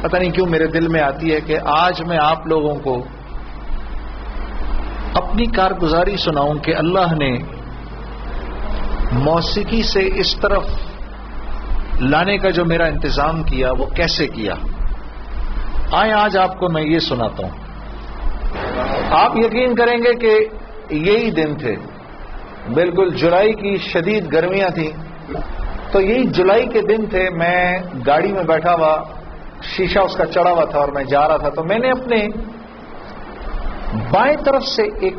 پتہ نہیں کیوں میرے دل میں آتی ہے کہ آج میں آپ لوگوں کو اپنی کارگزاری سناؤں کہ اللہ نے موسیقی سے اس طرف لانے کا جو میرا انتظام کیا وہ کیسے کیا. آئیں آج آپ کو میں یہ سناتا ہوں. آپ یقین کریں گے کہ یہی دن تھے، بالکل جولائی کی شدید گرمیاں تھیں، تو یہی جولائی کے دن تھے. میں گاڑی میں بیٹھا ہوا، شیشہ اس کا چڑھا ہوا تھا اور میں جا رہا تھا، تو میں نے اپنے بائیں طرف سے ایک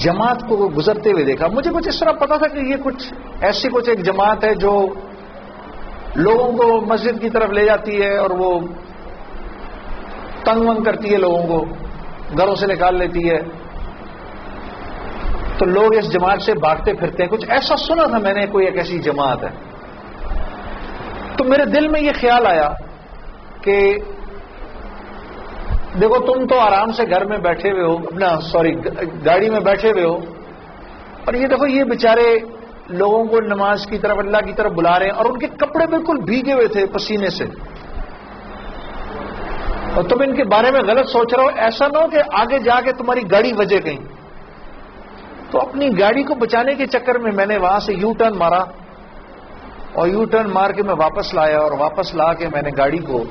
جماعت کو گزرتے ہوئے دیکھا. مجھے کچھ اس طرح پتا تھا کہ یہ کچھ ایسی ایک جماعت ہے جو لوگوں کو مسجد کی طرف لے جاتی ہے اور وہ تنگ ونگ کرتی ہے، لوگوں کو گھروں سے نکال لیتی ہے، تو لوگ اس جماعت سے بھاگتے پھرتے ہیں. کچھ ایسا سنا تھا میں نے، کوئی ایک ایسی جماعت ہے. تو میرے دل میں یہ خیال آیا کہ دیکھو تم تو آرام سے گھر میں بیٹھے ہوئے ہو، گاڑی میں بیٹھے ہوئے ہو، اور یہ دیکھو یہ بیچارے لوگوں کو نماز کی طرف، اللہ کی طرف بلا رہے ہیں، اور ان کے کپڑے بالکل بھیگے ہوئے تھے پسینے سے، اور تم ان کے بارے میں غلط سوچ رہے ہو. ایسا نہ ہو کہ آگے جا کے تمہاری گاڑی وجے کہیں. تو اپنی گاڑی کو بچانے کے چکر میں میں نے وہاں سے یو ٹرن مارا، اور یو ٹرن مار کے میں واپس لایا، اور واپس لا کے میں نے گاڑی کو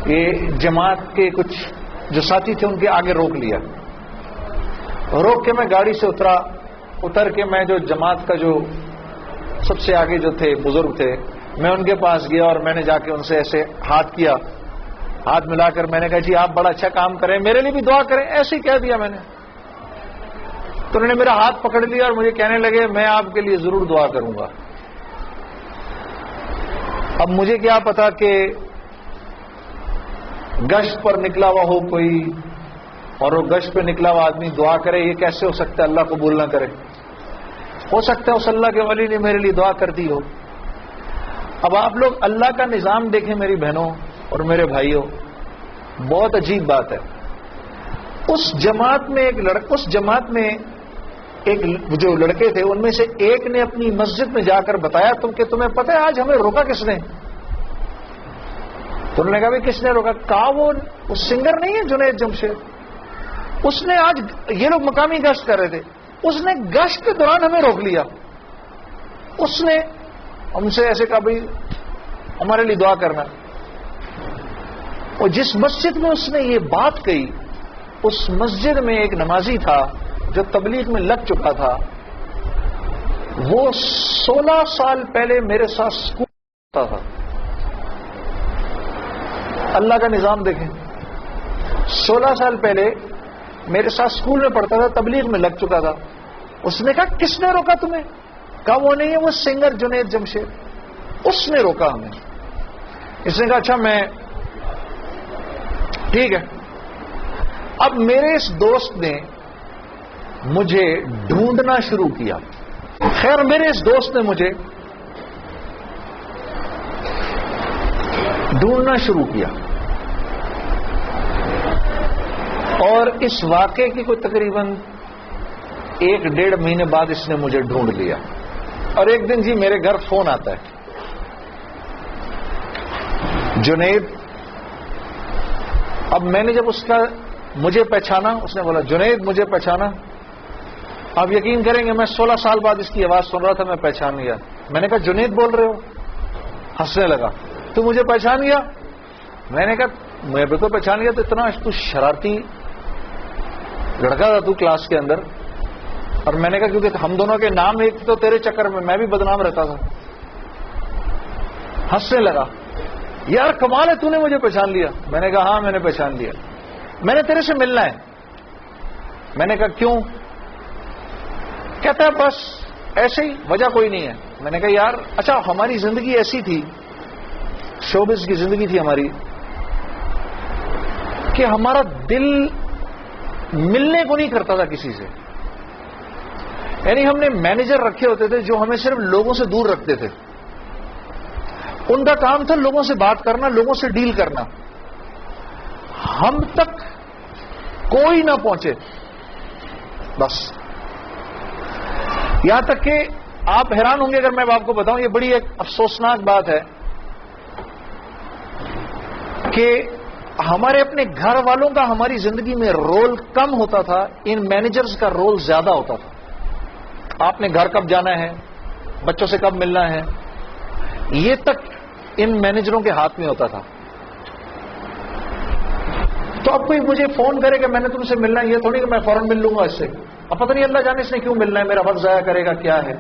یہ جماعت کے کچھ جو ساتھی تھے ان کے آگے روک لیا. روک کے میں گاڑی سے اتر کے میں جو جماعت کا جو سب سے آگے جو تھے بزرگ تھے، میں ان کے پاس گیا اور میں نے جا کے ان سے ایسے ہاتھ کیا، ہاتھ ملا کر میں نے کہا جی آپ بڑا اچھا کام کریں، میرے لیے بھی دعا کریں. ایسے ہی کہہ دیا میں نے. تو انہوں نے میرا ہاتھ پکڑ لیا اور مجھے کہنے لگے میں آپ کے لیے ضرور دعا کروں گا. اب مجھے کیا پتا کہ گشت پر نکلا ہوا ہو کوئی، اور وہ گشت پہ نکلا ہوا آدمی دعا کرے، یہ کیسے ہو سکتا ہے؟ اللہ قبول نہ کرے. ہو سکتا ہے اس اللہ کے ولی نے میرے لیے دعا کر دی ہو. اب آپ لوگ اللہ کا نظام دیکھیں میری بہنوں اور میرے بھائیوں، بہت عجیب بات ہے. اس جماعت میں ایک جو لڑکے تھے ان میں سے ایک نے اپنی مسجد میں جا کر بتایا کہ تمہیں پتہ ہے آج ہمیں روکا کس نے؟ تو انہوں نے کہا کس نے روکا؟ کہا وہ سنگر نہیں ہے جنید جمشید، اس نے آج، یہ لوگ مقامی گشت کر رہے تھے، اس نے گشت کے دوران ہمیں روک لیا. اس نے ہم سے ایسے کہا بھائی ہمارے لیے دعا کرنا. اور جس مسجد میں اس نے یہ بات کہی، اس مسجد میں ایک نمازی تھا جو تبلیغ میں لگ چکا تھا. وہ 16 سال پہلے میرے ساتھ اسکول پڑھتا تھا. اللہ کا نظام دیکھیں، 16 سال پہلے میرے ساتھ اسکول میں پڑھتا تھا، تبلیغ میں لگ چکا تھا. اس نے کہا کس نے روکا تمہیں؟ کہا وہ نہیں ہے، وہ سنگر جنید جمشید، اس نے روکا ہمیں. اس نے کہا اچھا میں ٹھیک ہے. اب میرے اس دوست نے مجھے ڈھونڈنا شروع کیا. خیر میرے اس دوست نے مجھے ڈھونڈنا شروع کیا، اور اس واقعے کی کوئی تقریباً 1-1.5 مہینے بعد اس نے مجھے ڈھونڈ لیا. اور ایک دن جی میرے گھر فون آتا ہے، جنید. اب میں نے جب اس کا مجھے پہچانا، اس نے بولا جنید مجھے پہچانا. آپ یقین کریں گے میں 16 سال بعد اس کی آواز سن رہا تھا، میں پہچان گیا. میں نے کہا جنید بول رہے ہو؟ ہنسنے لگا. تو مجھے پہچان گیا؟ میں نے کہا میں بھی تو پہچان گیا. تو اتنا تو شرارتی لڑکا تھا تو کلاس کے اندر. اور میں نے کہا کیونکہ ہم دونوں کے نام ایک تو تیرے چکر میں بھی بدنام رہتا تھا. ہنسنے لگا. یار کمال ہے تو نے مجھے پہچان لیا. میں نے کہا ہاں میں نے پہچان لیا، میں نے تیرے سے ملنا ہے. میں نے کہا کیوں؟ کہتا ہے بس ایسے ہی، وجہ کوئی نہیں ہے. میں نے کہا یار اچھا ہماری زندگی ایسی تھی، شوبز کی زندگی تھی ہماری، کہ ہمارا دل ملنے کو نہیں کرتا تھا کسی سے. یعنی ہم نے مینیجر رکھے ہوتے تھے جو ہمیں صرف لوگوں سے دور رکھتے تھے. ان کا کام تھا لوگوں سے بات کرنا، لوگوں سے ڈیل کرنا. ہم تک کوئی نہ پہنچے بس. یہاں تک کہ آپ حیران ہوں گے اگر میں آپ کو بتاؤں، یہ بڑی ایک افسوسناک بات ہے کہ ہمارے اپنے گھر والوں کا ہماری زندگی میں رول کم ہوتا تھا، ان مینیجرز کا رول زیادہ ہوتا تھا. آپ نے گھر کب جانا ہے، بچوں سے کب ملنا ہے، یہ تک ان مینیجروں کے ہاتھ میں ہوتا تھا. تو اب کوئی مجھے فون کرے کہ میں نے تم سے ملنا ہے، یہ تھوڑی کہ میں فوراً مل لوں گا اس سے. اب پتہ نہیں اللہ جانے اس نے کیوں ملنا ہے، میرا وقت ضائع کرے گا کیا ہے.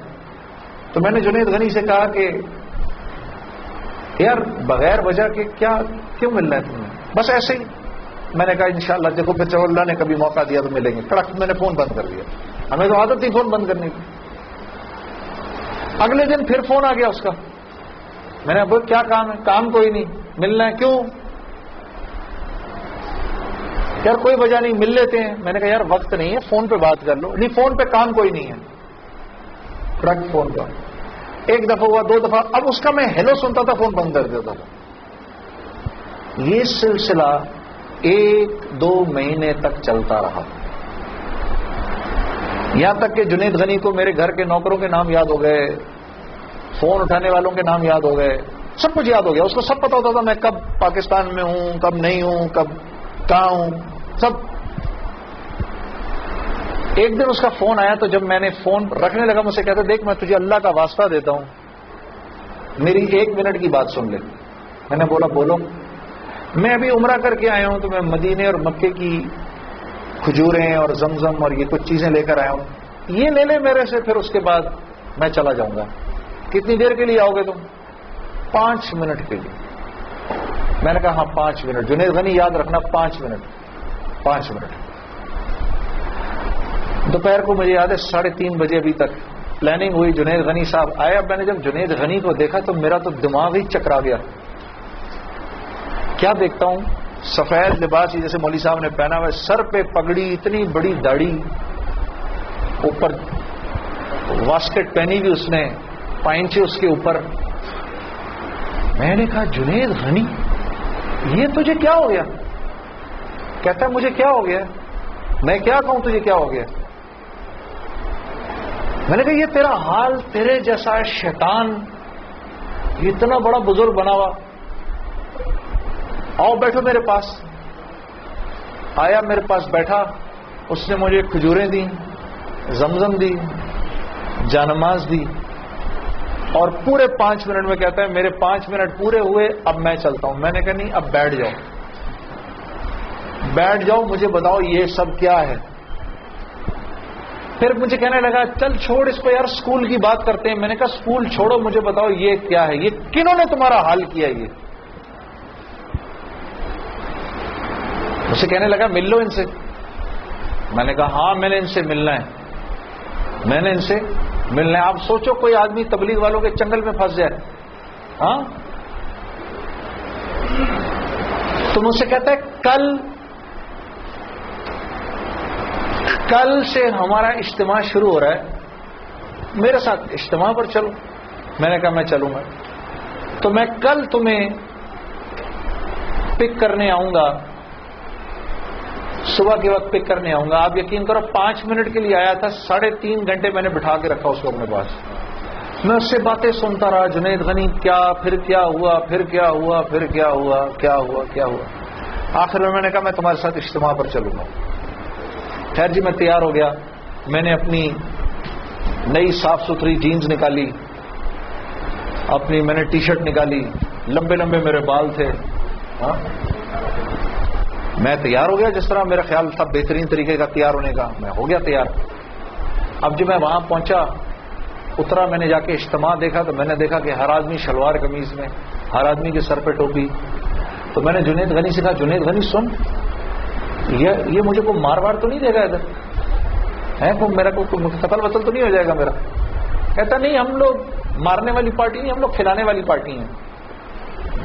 تو میں نے جنید غنی سے کہا کہ یار بغیر وجہ کے کیوں ملنا ہے تمہیں، بس ایسے ہی. میں نے کہا انشاءاللہ دیکھو پھر چلو اللہ نے کبھی موقع دیا تو ملیں گے. کڑک میں نے فون بند کر دیا. ہمیں تو عادت تھی فون بند کرنے کی. اگلے دن پھر فون آ گیا اس کا. میں نے بول کیا کام ہے، کام کوئی نہیں، ملنا ہے کیوں، یار کوئی وجہ نہیں مل لیتے ہیں. میں نے کہا یار وقت نہیں ہے، فون پہ بات کر لو. نہیں فون پہ کام کوئی نہیں ہے. کڑک فون کا ایک دفعہ ہوا، 2 دفعہ. اب اس کا میں ہیلو سنتا تھا، فون بند کر دیتا تھا. یہ سلسلہ 1-2 مہینے تک چلتا رہا، یہاں تک کہ جنید غنی کو میرے گھر کے نوکروں کے نام یاد ہو گئے، فون اٹھانے والوں کے نام یاد ہو گئے، سب کچھ یاد ہو گیا. اس کو سب پتا ہوتا تھا میں کب پاکستان میں ہوں، کب نہیں ہوں، کب کہاں ہوں، سب. ایک دن اس کا فون آیا تو جب میں نے فون رکھنے لگا مجھ سے کہتا دیکھ میں تجھے اللہ کا واسطہ دیتا ہوں میری 1 منٹ کی بات سن لے. میں نے بولا بولو. میں ابھی عمرہ کر کے آیا ہوں تو میں مدینے اور مکے کی کھجوریں اور زمزم اور یہ کچھ چیزیں لے کر آیا ہوں، یہ لے لے میرے سے، پھر اس کے بعد میں چلا جاؤں گا. کتنی دیر کے لیے آؤ گے تم؟ 5 منٹ کے لیے. میں نے کہا ہاں 5 منٹ. جنید غنی یاد رکھنا 5 منٹ. 5 منٹ. دوپہر کو مجھے یاد ہے 3:30 بجے ابھی تک پلاننگ ہوئی. جنید غنی صاحب آئے. اب میں نے جب جنید غنی کو دیکھا تو میرا تو دماغ ہی چکرا گیا. کیا دیکھتا ہوں، سفید لباس جیسے مولوی صاحب نے پہنا ہوا ہے، سر پہ پگڑی، اتنی بڑی داڑھی، اوپر واسکٹ پہنی ہوئی اس نے، پائنچے اس کے اوپر. میں نے کہا جنید غنی یہ تجھے کیا ہو گیا؟ کہتا ہے مجھے کیا ہو گیا؟ میں کیا کہوں تجھے کیا ہو گیا؟ میں نے کہا یہ تیرا حال تیرے جیسا شیطان یہ اتنا بڑا بزرگ بنا ہوا، آؤ بیٹھو میرے پاس. آیا میرے پاس بیٹھا. اس نے مجھے کھجوریں دی، زمزم دی، جانماز دی، اور پورے 5 منٹ میں کہتا ہے میرے 5 منٹ پورے ہوئے، اب میں چلتا ہوں. میں نے کہا نہیں اب بیٹھ جاؤ، بیٹھ جاؤ، مجھے بتاؤ یہ سب کیا ہے. پھر مجھے کہنے لگا چل چھوڑ اس کو یار، اسکول کی بات کرتے ہیں. میں نے کہا اسکول چھوڑو، مجھے بتاؤ یہ کیا ہے، یہ کنہوں نے تمہارا حال کیا. یہ مجھ سے کہنے لگا مل لو ان سے. میں نے کہا ہاں میں نے ان سے ملنا ہے، میں نے ان سے ملنا ہے. آپ سوچو کوئی آدمی تبلیغ والوں کے چنگل میں پھنس جائے، ہاں. تو مجھ سے کہتا ہے کل سے ہمارا اجتماع شروع ہو رہا ہے، میرے ساتھ اجتماع پر چلو. میں نے کہا میں چلوں گا. تو میں کل تمہیں پک کرنے آؤں گا، صبح کے وقت پک کرنے آؤں گا. آپ یقین کرو 5 منٹ کے لیے آیا تھا، 3.5 گھنٹے میں نے بٹھا کے رکھا اس کو اپنے پاس. میں اس سے باتیں سنتا رہا، جنید غنی کیا، پھر کیا ہوا، پھر کیا ہوا، پھر کیا ہوا، کیا ہوا، کیا ہوا. آخر میں نے کہا میں تمہارے ساتھ اجتماع پر چلوں گا. خیر جی میں تیار ہو گیا. میں نے اپنی نئی صاف ستھری جینز نکالی، اپنی میں نے ٹی شرٹ نکالی، لمبے لمبے میرے بال تھے. ہاں میں تیار ہو گیا جس طرح میرا خیال تھا بہترین طریقے کا تیار ہونے کا. میں ہو گیا تیار. اب جب میں وہاں پہنچا، اترا، میں نے جا کے اجتماع دیکھا تو میں نے دیکھا کہ ہر آدمی شلوار قمیض میں، ہر آدمی کے سر پہ ٹوپی. تو میں نے جنید غنی سے کہا جنید غنی سن، یہ مجھے کوئی مار وار تو نہیں دے گا ادھر ہے، میرا کوئی قتل وتل تو نہیں ہو جائے گا میرا؟ کہتا نہیں ہم لوگ مارنے والی پارٹی نہیں، ہم لوگ کھلانے والی پارٹی ہیں.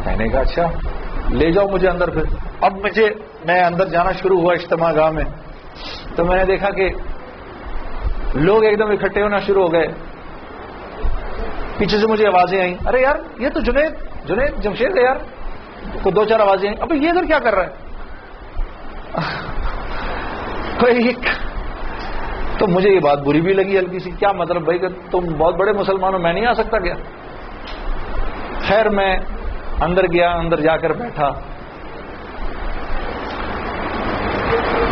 میں نے کہا اچھا لے جاؤ مجھے اندر. پھر اب میں اندر جانا شروع ہوا اجتماع گاہ میں، تو میں نے دیکھا کہ لوگ ایک دم اکٹھے ہونا شروع ہو گئے. پیچھے سے مجھے آوازیں آئیں، ارے یار یہ تو جنید جمشید ہے یار. کو 2-4 آوازیں آئیں، ابھی یہ ادھر کیا کر رہا ہے؟ تو مجھے یہ بات بری بھی لگی ہلکی سی. کیا مطلب بھائی کہ تم بہت بڑے مسلمان ہو، میں نہیں آ سکتا کیا؟ خیر میں اندر گیا، اندر جا کر بیٹھا.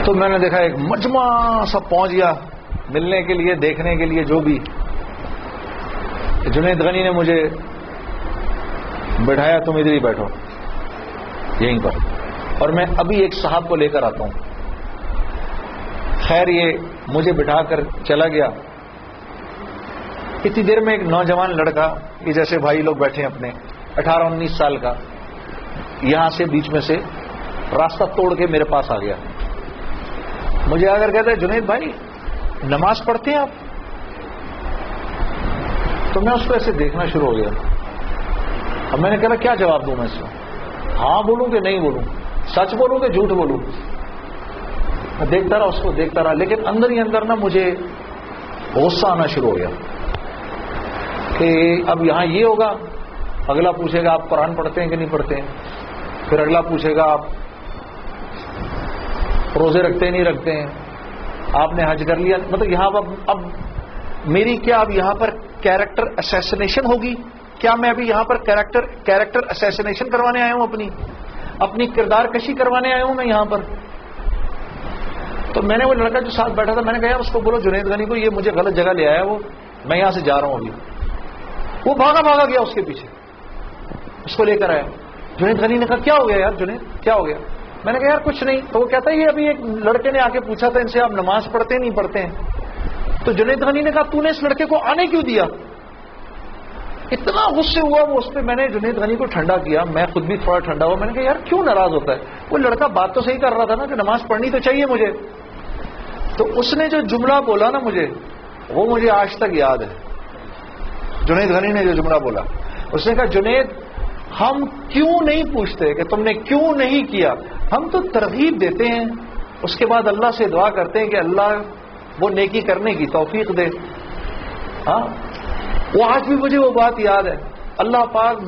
تو میں نے دیکھا ایک مجمع سب پہنچ گیا ملنے کے لیے، دیکھنے کے لیے، جو بھی. جنید غنی نے مجھے بٹھایا، تم ادھر ہی بیٹھو یہیں پر، اور میں ابھی ایک صاحب کو لے کر آتا ہوں. خیر یہ مجھے بٹھا کر چلا گیا. اتنی دیر میں ایک نوجوان لڑکا، یہ جیسے بھائی لوگ بیٹھے ہیں اپنے، 18-19 سال کا، یہاں سے بیچ میں سے راستہ توڑ کے میرے پاس آ گیا. مجھے آ کر کہتا ہے جنید بھائی نماز پڑھتے ہیں آپ؟ تو میں اس کو ایسے دیکھنا شروع ہو گیا. اب میں نے کہا کیا جواب دوں میں اس کو؟ ہاں بولوں کہ نہیں بولوں، سچ بولوں کہ جھوٹ بولوں؟ میں دیکھتا رہا اس کو، دیکھتا رہا، لیکن اندر ہی اندر نا مجھے غصہ آنا شروع ہو گیا کہ اب یہاں یہ ہوگا، اگلا پوچھے گا آپ قرآن پڑھتے ہیں کہ نہیں پڑھتے ہیں، پھر اگلا پوچھے گا آپ روزے رکھتے ہیں نہیں رکھتے ہیں، آپ نے حج کر لیا. مطلب یہاں اب میری کیا اب یہاں پر کیریکٹر اسیسنیشن ہوگی؟ کیا میں ابھی یہاں پر کیریکٹر اسیسنیشن کروانے آیا ہوں؟ اپنی کردار کشی کروانے آیا ہوں میں یہاں پر؟ تو میں نے وہ لڑکا جو ساتھ بیٹھا تھا، میں نے کہا اس کو بولو جنید غنی کو یہ مجھے غلط جگہ لے آیا، وہ میں یہاں سے جا رہا ہوں ابھی. وہ بھاگا گیا اس کے پیچھے، اس کو لے کر آیا. جنید غنی نے کہا کیا ہو گیا یار جنید، کیا ہو گیا؟ میں نے کہا یار کچھ نہیں. تو وہ کہتا ہے یہ ابھی ایک لڑکے نے آ کے پوچھا تھا ان سے آپ نماز پڑھتے نہیں پڑھتے ہیں. تو جنید غنی نے کہا تو نے اس لڑکے کو آنے کیوں دیا؟ اتنا غصے ہوا وہ اس پہ. میں نے جنید غنی کو ٹھنڈا کیا، میں خود بھی تھوڑا ٹھنڈا ہوا. میں نے کہا یار کیوں ناراض ہوتا ہے؟ وہ لڑکا بات تو صحیح کر رہا تھا نا کہ نماز پڑھنی تو چاہیے مجھے. تو اس نے جو جملہ بولا نا مجھے، وہ مجھے آج تک یاد ہے. جنید غنی نے جو جملہ بولا، اس نے کہا جنید ہم کیوں نہیں پوچھتے کہ تم نے کیوں نہیں کیا، ہم تو ترغیب دیتے ہیں، اس کے بعد اللہ سے دعا کرتے ہیں کہ اللہ وہ نیکی کرنے کی توفیق دے. ہاں وہ آج بھی مجھے وہ بات یاد ہے. اللہ پاک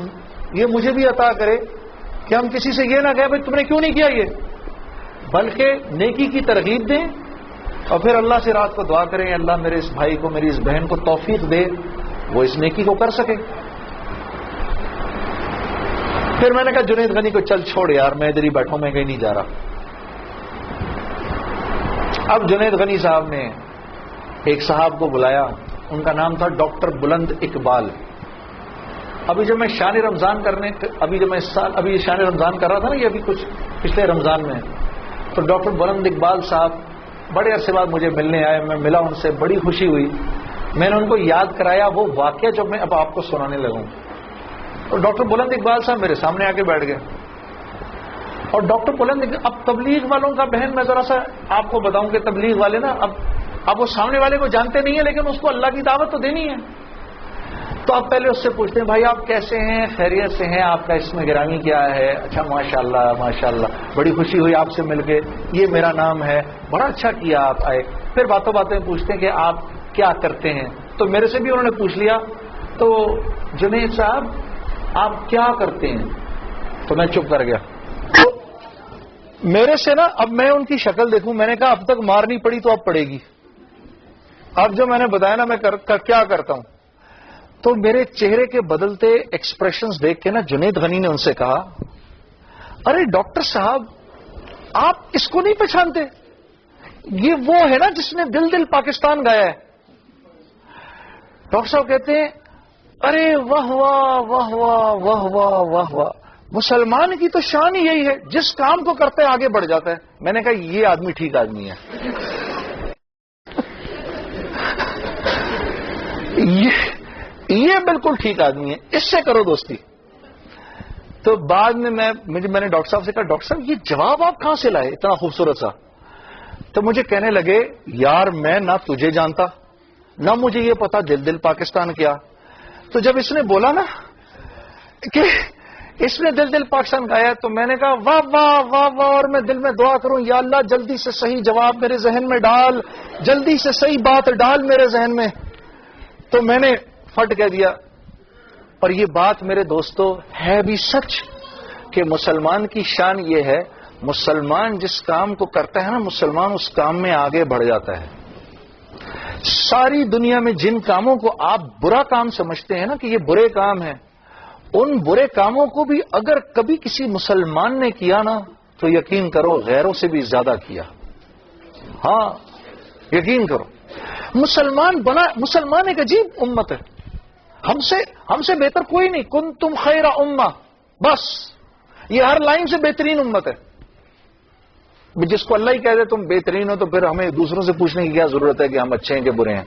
یہ مجھے بھی عطا کرے کہ ہم کسی سے یہ نہ کہیں بھائی تم نے کیوں نہیں کیا یہ، بلکہ نیکی کی ترغیب دیں اور پھر اللہ سے رات کو دعا کریں اللہ میرے اس بھائی کو، میری اس بہن کو توفیق دے وہ اس نیکی کو کر سکے. پھر میں نے کہا جنید غنی کو چل چھوڑ یار، میں ادھر ہی بیٹھا ہوں، میں کہیں نہیں جا رہا. اب جنید غنی صاحب نے ایک صاحب کو بلایا، ان کا نام تھا ڈاکٹر بلند اقبال. ابھی جب میں شان رمضان ابھی شان رمضان کر رہا تھا نا، یہ ابھی کچھ پچھلے رمضان میں، تو ڈاکٹر بلند اقبال صاحب بڑے عرصے بعد مجھے ملنے آئے. میں ملا ان سے، بڑی خوشی ہوئی. میں نے ان کو یاد کرایا وہ واقعہ جو میں اب آپ کو سنانے لگا. اور ڈاکٹر بلند اقبال صاحب میرے سامنے آ کے بیٹھ گئے. اور ڈاکٹر بلند اب تبلیغ والوں کا بہن میں ذرا سا آپ کو بتاؤں کہ تبلیغ والے نا اب وہ سامنے والے کو جانتے نہیں ہیں، لیکن اس کو اللہ کی دعوت تو دینی ہے. تو آپ پہلے اس سے پوچھتے ہیں بھائی آپ کیسے ہیں، خیریت سے ہیں، آپ کا اسم گرامی کیا ہے؟ اچھا ماشاءاللہ ماشاءاللہ، بڑی خوشی ہوئی آپ سے مل کے، یہ میرا نام ہے، بڑا اچھا کیا آپ آئے. پھر باتوں باتیں پوچھتے ہیں کہ آپ کیا کرتے ہیں. تو میرے سے بھی انہوں نے پوچھ لیا، تو جنید صاحب آپ کیا کرتے ہیں؟ تو میں چپ کر گیا. تو میرے سے نا اب میں ان کی شکل دیکھوں، میں نے کہا اب تک مار نہیں پڑی تو اب پڑے گی. اب جو میں نے بتایا نا میں کیا کرتا ہوں، تو میرے چہرے کے بدلتے ایکسپریشنز دیکھ کے نا جنید غنی نے ان سے کہا ارے ڈاکٹر صاحب آپ اس کو نہیں پہچانتے؟ یہ وہ ہے نا جس نے دل دل پاکستان گایا ہے. ڈاکٹر صاحب کہتے ہیں ارے واہ واہ واہ واہ واہ واہ واہ واہ، مسلمان کی تو شان ہی یہی ہے، جس کام کو کرتے آگے بڑھ جاتا ہے. میں نے کہا یہ آدمی ٹھیک آدمی ہے، یہ بالکل ٹھیک آدمی ہے، اس سے کرو دوستی. تو بعد میں میں نے ڈاکٹر صاحب سے کہا ڈاکٹر صاحب یہ جواب آپ کہاں سے لائے اتنا خوبصورت سا؟ تو مجھے کہنے لگے یار میں نہ تجھے جانتا نہ مجھے یہ پتا دل دل پاکستان کیا. تو جب اس نے بولا نا کہ اس نے دل دل پاکستان گایا تو میں نے کہا واہ واہ واہ واہ، اور میں دل میں دعا کروں یا اللہ جلدی سے صحیح جواب میرے ذہن میں ڈال، جلدی سے صحیح بات ڈال میرے ذہن میں. تو میں نے فٹ کہہ دیا. اور یہ بات میرے دوستو ہے بھی سچ کہ مسلمان کی شان یہ ہے، مسلمان جس کام کو کرتا ہے نا مسلمان اس کام میں آگے بڑھ جاتا ہے. ساری دنیا میں جن کاموں کو آپ برا کام سمجھتے ہیں نا کہ یہ برے کام ہیں، ان برے کاموں کو بھی اگر کبھی کسی مسلمان نے کیا نا تو یقین کرو غیروں سے بھی زیادہ کیا. ہاں یقین کرو، مسلمان ایک عجیب امت ہے، ہم سے بہتر کوئی نہیں. کنتم خیر امہ، بس یہ ہر لائن سے بہترین امت ہے. جس کو اللہ ہی کہہ دے تم بہترین ہو تو پھر ہمیں دوسروں سے پوچھنے کی کیا ضرورت ہے کہ ہم اچھے ہیں کہ برے ہیں.